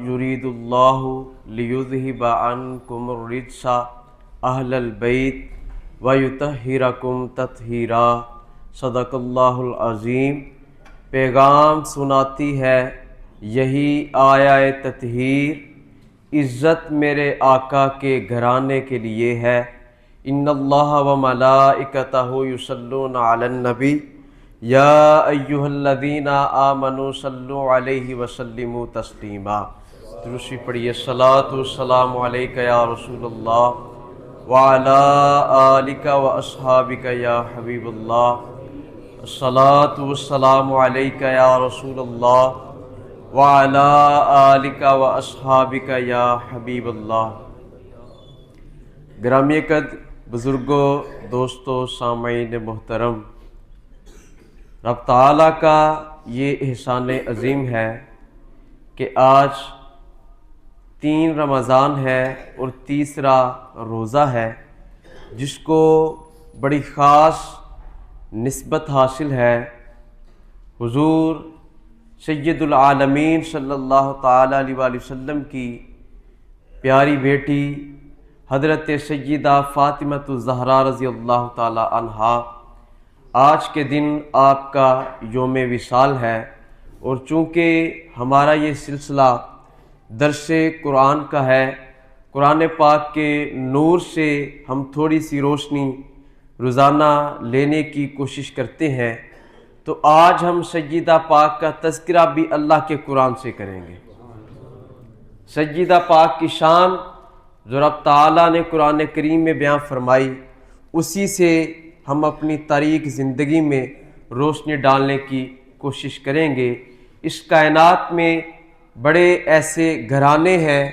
یرید اللہ لیذہب عنکم الرجس اہل البیت ویطہرکم تطہیرا۔ صدق اللہ العظیم۔ پیغام سناتی ہے یہی آیا تطہیر، عزت میرے آقا کے گھرانے کے لیے ہے۔ ان اللہ و ملائکتہ یصلون علی النبی یا ایھا الذین آمنوا صلوا علیہ وسلموا تسلیما۔ درود پڑھیے۔ الصلاۃ والسلام علیک یا رسول اللہ وعلی آلک واصحابک یا حبیب اللہ۔ الصلاۃ والسلام علیک یا رسول اللہ وعلی آلک واصحابک یا حبیب اللہ۔ گرامی قدر بزرگوں، دوستوں، سامعین محترم، رب تعالیٰ کا یہ احسان عظیم ہے کہ آج 3 رمضان ہے اور تیسرا روزہ ہے، جس کو بڑی خاص نسبت حاصل ہے حضور سید العالمین صلی اللہ تعالیٰ علیہ وآلہ وسلم کی پیاری بیٹی حضرت سیدہ فاطمۃ الزہرا رضی اللہ تعالیٰ عنہا۔ آج کے دن آپ کا یوم وصال ہے، اور چونکہ ہمارا یہ سلسلہ درس قرآن کا ہے، قرآن پاک کے نور سے ہم تھوڑی سی روشنی روزانہ لینے کی کوشش کرتے ہیں، تو آج ہم سیدہ پاک کا تذکرہ بھی اللہ کے قرآن سے کریں گے۔ سیدہ پاک کی شان جو رب تعالیٰ نے قرآن کریم میں بیان فرمائی، اسی سے ہم اپنی تاریک زندگی میں روشنی ڈالنے کی کوشش کریں گے۔ اس کائنات میں بڑے ایسے گھرانے ہیں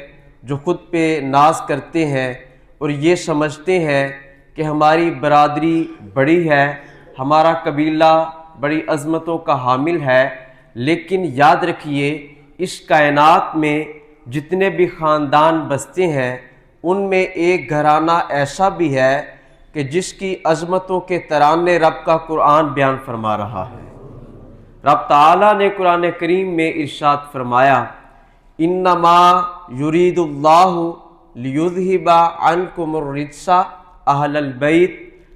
جو خود پہ ناز کرتے ہیں اور یہ سمجھتے ہیں کہ ہماری برادری بڑی ہے، ہمارا قبیلہ بڑی عظمتوں کا حامل ہے، لیکن یاد رکھیے اس کائنات میں جتنے بھی خاندان بستے ہیں ان میں ایک گھرانہ ایسا بھی ہے کہ جس کی عظمتوں کے ترانے رب کا قرآن بیان فرما رہا ہے۔ رب تعالیٰ نے قرآن کریم میں ارشاد فرمایا، انما یرید اللہ لیذہب عنکم الرجس اہل البیت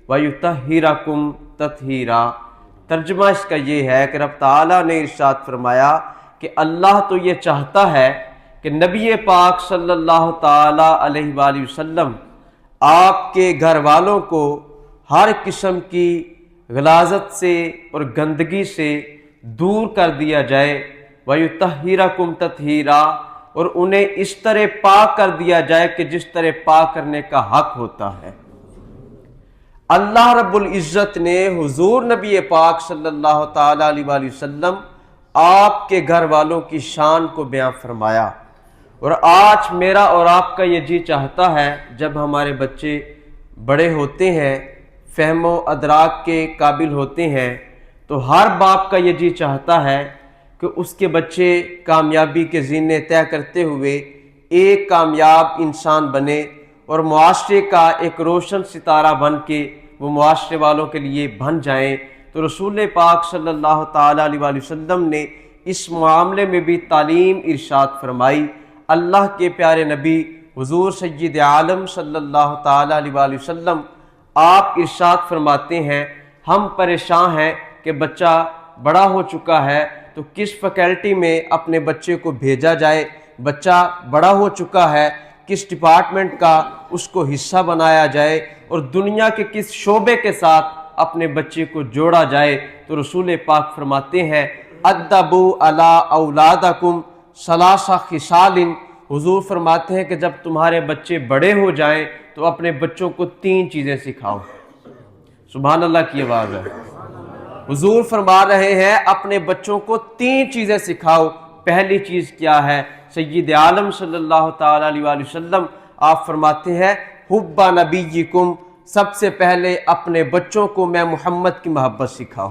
ویطہرکم تطہیرا۔ ترجمہ اس کا یہ ہے کہ رب تعالیٰ نے ارشاد فرمایا کہ اللہ تو یہ چاہتا ہے کہ نبی پاک صلی اللہ تعالیٰ علیہ وآلہ وسلم آپ کے گھر والوں کو ہر قسم کی غلاظت سے اور گندگی سے دور کر دیا جائے، وَيُطَهِّرَكُمْ تَطْهِيرًا، اور انہیں اس طرح پاک کر دیا جائے کہ جس طرح پاک کرنے کا حق ہوتا ہے۔ اللہ رب العزت نے حضور نبی پاک صلی اللہ تعالیٰ علیہ وآلہ وسلم آپ کے گھر والوں کی شان کو بیان فرمایا، اور آج میرا اور آپ کا یہ جی چاہتا ہے جب ہمارے بچے بڑے ہوتے ہیں، فہم و ادراک کے قابل ہوتے ہیں، تو ہر باپ کا یہ جی چاہتا ہے کہ اس کے بچے کامیابی کے زینے طے کرتے ہوئے ایک کامیاب انسان بنے اور معاشرے کا ایک روشن ستارہ بن کے وہ معاشرے والوں کے لیے بن جائیں۔ تو رسول پاک صلی اللہ تعالیٰ علیہ وآلہ وسلم نے اس معاملے میں بھی تعلیم ارشاد فرمائی۔ اللہ کے پیارے نبی حضور سید عالم صلی اللہ تعالیٰ علیہ وآلہ وسلم آپ ارشاد فرماتے ہیں، ہم پریشان ہیں کہ بچہ بڑا ہو چکا ہے تو کس فیکلٹی میں اپنے بچے کو بھیجا جائے، بچہ بڑا ہو چکا ہے کس ڈپارٹمنٹ کا اس کو حصہ بنایا جائے، اور دنیا کے کس شعبے کے ساتھ اپنے بچے کو جوڑا جائے۔ تو رسول پاک فرماتے ہیں، ادبوا علی اولادکم ثلاث خصال، حضور فرماتے ہیں کہ جب تمہارے بچے بڑے ہو جائیں تو اپنے بچوں کو 3 چیزیں سکھاؤ۔ سبحان اللہ کی آواز ہے۔ حضور فرما رہے ہیں اپنے بچوں کو 3 چیزیں سکھاؤ۔ پہلی چیز کیا ہے؟ سید عالم صلی اللہ تعالیٰ علیہ وآلہ وسلم آپ فرماتے ہیں، حب نبیکم، سب سے پہلے اپنے بچوں کو میں محمد کی محبت سکھاؤ۔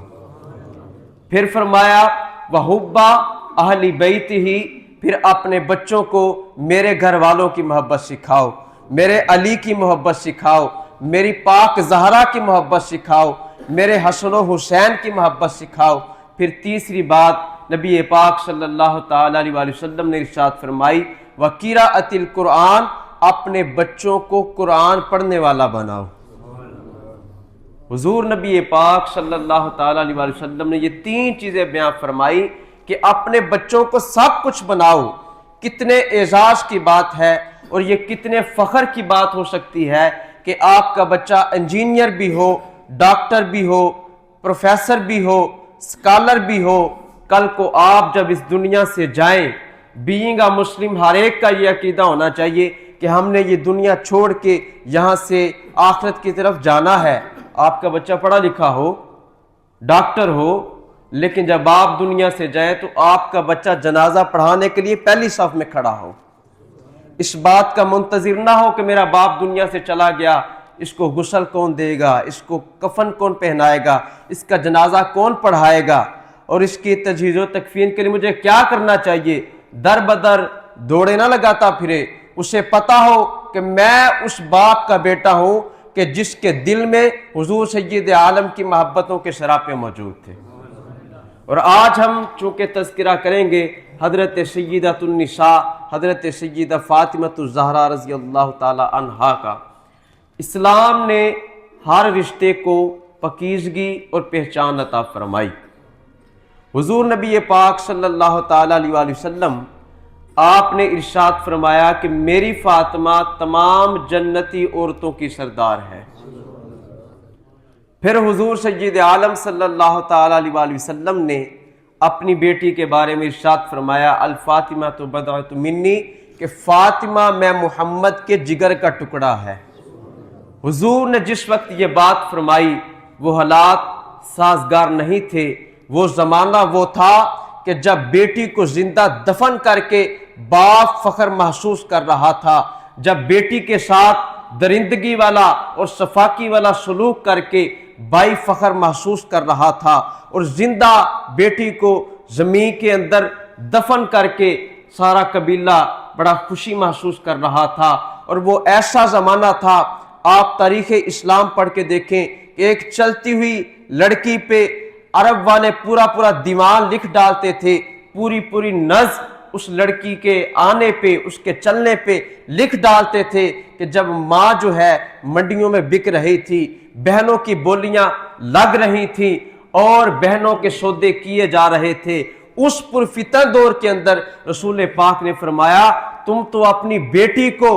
پھر فرمایا وحب اہل بیت ہی، پھر اپنے بچوں کو میرے گھر والوں کی محبت سکھاؤ، میرے علی کی محبت سکھاؤ، میری پاک زہرا کی محبت سکھاؤ، میرے حسن و حسین کی محبت سکھاؤ۔ پھر تیسری بات نبی پاک صلی اللہ تعالی علیہ وسلم نے ارشاد فرمائی وقراءۃ القرآن، اپنے بچوں کو قرآن پڑھنے والا بناؤ۔ حضور نبی پاک صلی اللہ تعالی علیہ وسلم نے یہ 3 چیزیں بیان فرمائی کہ اپنے بچوں کو سب کچھ بناؤ۔ کتنے اعزاز کی بات ہے اور یہ کتنے فخر کی بات ہو سکتی ہے کہ آپ کا بچہ انجینئر بھی ہو، ڈاکٹر بھی ہو، پروفیسر بھی ہو، اسکالر بھی ہو۔ کل کو آپ جب اس دنیا سے جائیں، بینگ اے مسلم ہر ایک کا یہ عقیدہ ہونا چاہیے کہ ہم نے یہ دنیا چھوڑ کے یہاں سے آخرت کی طرف جانا ہے۔ آپ کا بچہ پڑھا لکھا ہو، ڈاکٹر ہو، لیکن جب آپ دنیا سے جائیں تو آپ کا بچہ جنازہ پڑھانے کے لیے پہلی صف میں کھڑا ہو، اس بات کا منتظر نہ ہو کہ میرا باپ دنیا سے چلا گیا، اس کو غسل کون دے گا، اس کو کفن کون پہنائے گا، اس کا جنازہ کون پڑھائے گا، اور اس کی تجہیز و تکفین کے لیے مجھے کیا کرنا چاہیے۔ در بدر دوڑے نہ لگاتا پھرے، اسے پتا ہو کہ میں اس باپ کا بیٹا ہوں کہ جس کے دل میں حضور سید عالم کی محبتوں کے شراپے موجود تھے۔ اور آج ہم چونکہ تذکرہ کریں گے حضرت سیدۃ النساء، حضرت سیدہ فاطمہ الزہرا رضی اللہ تعالی عنہا کا۔ اسلام نے ہر رشتے کو پاکیزگی اور پہچان عطا فرمائی۔ حضور نبی پاک صلی اللہ تعالی علیہ وسلم آپ نے ارشاد فرمایا کہ میری فاطمہ تمام جنتی عورتوں کی سردار ہے۔ پھر حضور سید عالم صلی اللہ تعالی علیہ وسلم نے اپنی بیٹی کے بارے میں ارشاد فرمایا الفاطمہ تو بضعۃ منی، کہ فاطمہ میں محمد کے جگر کا ٹکڑا ہے۔ حضور نے جس وقت یہ بات فرمائی وہ حالات سازگار نہیں تھے، وہ زمانہ وہ تھا کہ جب بیٹی کو زندہ دفن کر کے باپ فخر محسوس کر رہا تھا، جب بیٹی کے ساتھ درندگی والا اور صفاقی والا سلوک کر کے بھائی فخر محسوس کر رہا تھا، اور زندہ بیٹی کو زمین کے اندر دفن کر کے سارا قبیلہ بڑا خوشی محسوس کر رہا تھا۔ اور وہ ایسا زمانہ تھا، آپ تاریخ اسلام پڑھ کے دیکھیں کہ ایک چلتی ہوئی لڑکی پہ عرب والے پورا دیوان لکھ ڈالتے تھے، پوری نظم اس لڑکی کے آنے پہ، اس کے چلنے پہ لکھ ڈالتے تھے کہ جب ماں جو ہے منڈیوں میں بک رہی تھی، بہنوں کی بولیاں لگ رہی تھیں اور بہنوں کے سودے کیے جا رہے تھے، اس پرفتن دور کے اندر رسول پاک نے فرمایا تم تو اپنی بیٹی کو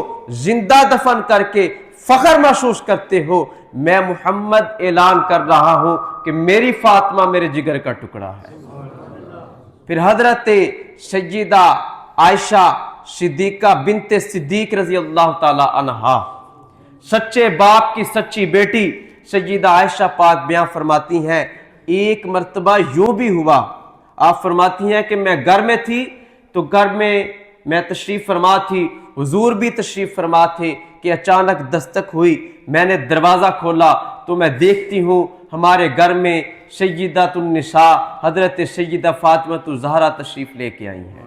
زندہ دفن کر کے فخر محسوس کرتے ہو، میں محمد اعلان کر رہا ہوں کہ میری فاطمہ میرے جگر کا ٹکڑا ہے۔ پھر حضرت سیدہ عائشہ صدیقہ بنت صدیق رضی اللہ تعالی عنہا، سچے باپ کی سچی بیٹی سیدہ عائشہ پاک بیان فرماتی ہیں ایک مرتبہ یوں بھی ہوا، آپ فرماتی ہیں کہ میں گھر میں تھی تو گھر میں تشریف فرما تھی، حضور بھی تشریف فرما تھے کہ اچانک دستک ہوئی، میں نے دروازہ کھولا تو میں دیکھتی ہوں ہمارے گھر میں سیدۃ النساء حضرت سیدہ فاطمہ الزہرا تشریف لے کے آئی ہیں۔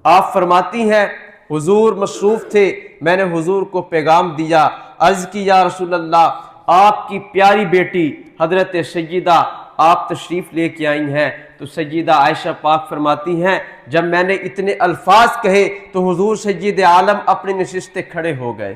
آپ فرماتی ہیں حضور مصروف تھے، میں نے حضور کو پیغام دیا، عرض کی یا رسول اللہ آپ کی پیاری بیٹی حضرت سیدہ آپ تشریف لے کے آئی ہیں۔ تو سیدہ عائشہ پاک فرماتی ہیں جب میں نے اتنے الفاظ کہے تو حضور سید عالم اپنی نشست کھڑے ہو گئے،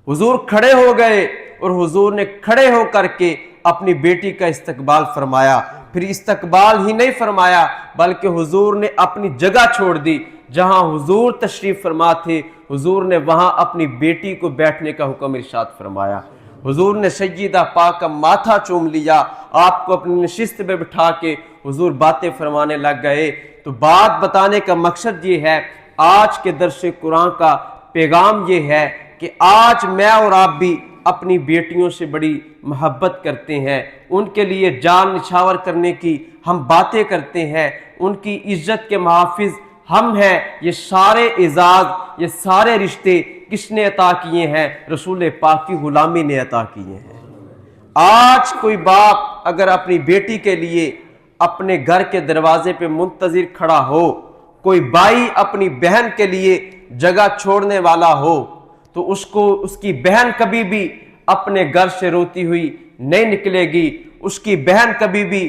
حضور کھڑے ہو گئے اور حضور نے کھڑے ہو کر کے اپنی بیٹی کا استقبال فرمایا۔ پھر استقبال ہی نہیں فرمایا بلکہ حضور نے اپنی جگہ چھوڑ دی، جہاں حضور تشریف فرما تھے حضور نے وہاں اپنی بیٹی کو بیٹھنے کا حکم ارشاد فرمایا۔ حضور نے سیدہ پاک کا ماتھا چوم لیا، آپ کو اپنی نشست میں بٹھا کے حضور باتیں فرمانے لگ گئے۔ تو بات بتانے کا مقصد یہ ہے، آج کے درس قرآن کا پیغام یہ ہے کہ آج میں اور آپ بھی اپنی بیٹیوں سے بڑی محبت کرتے ہیں، ان کے لیے جان نچھاور کرنے کی ہم باتیں کرتے ہیں، ان کی عزت کے محافظ ہم ہیں۔ یہ سارے اعزاز، یہ سارے رشتے کس نے عطا کیے ہیں؟ رسول پاک کی غلامی نے عطا کیے ہیں۔ آج کوئی باپ اگر اپنی بیٹی کے لیے اپنے گھر کے دروازے پہ منتظر کھڑا ہو، کوئی بھائی اپنی بہن کے لیے جگہ چھوڑنے والا ہو تو اس کی بہن کبھی بھی اپنے گھر سے روتی ہوئی نہیں نکلے گی، اس کی بہن کبھی بھی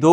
2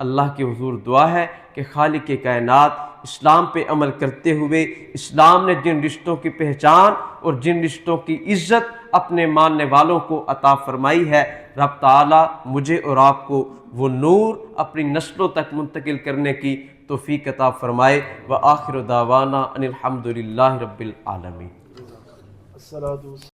اللہ کے حضور دعا ہے کہ خالق کائنات اسلام پہ عمل کرتے ہوئے اسلام نے جن رشتوں کی پہچان اور جن رشتوں کی عزت اپنے ماننے والوں کو عطا فرمائی ہے، رب تعالیٰ مجھے اور آپ کو وہ نور اپنی نسلوں تک منتقل کرنے کی توفیق عطا فرمائے۔ وآخر دعوانا ان الحمد للہ رب العالمین۔